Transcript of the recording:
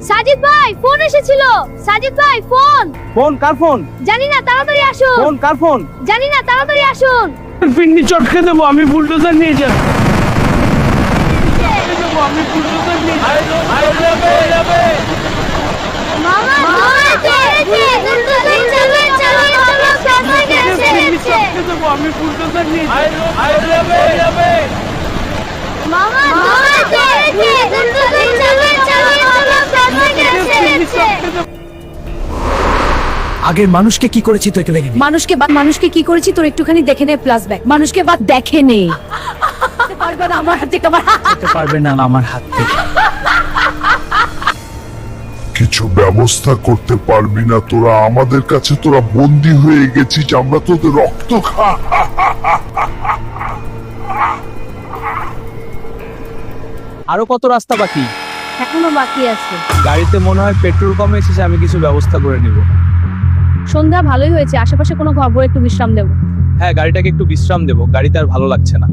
সাজিদ ভাই ফোন এসেছিল। সাজিদ ভাই ফোন। ফোন কার ফোন? জানি না, তাড়াতাড়ি আসুন। ফোন কার ফোন? জানি না, তাড়াতাড়ি আসুন। পিন্ডি চটকে দেবো, আমি বুলডোজার নিয়ে যাব। আমি বুলডোজার নিয়ে মামা আমি বুলডোজার নিয়ে মামা আগের মানুষকে কি করেছি তো একটু দেখে নে। মানুষকে কি করেছি তোর একটুখানি দেখে নে, প্লাস ব্যাক মানুষকে বাদ দেখে নে। পারবে না আমার হাত থেকে, আমার যেতে পারবে না আমার হাত থেকে। কিছু ব্যবস্থা করতে পারবি না তোরা, আমাদের কাছে তোরা বন্দী হয়ে গেছিস, আমরা তোদের রক্ত খা। আরো কত রাস্তা বাকি? এখনো বাকি আছে। গাড়িতে মনে হয় পেট্রোল কমে এসেছে, আমি কিছু ব্যবস্থা করে নিব। সন্ধ্যা ভালোই হয়েছে, আশেপাশে কোনো খবর, একটু বিশ্রাম দেবো। হ্যাঁ, গাড়িটাকে একটু বিশ্রাম দেবো, গাড়িতে আর ভালো লাগছে না।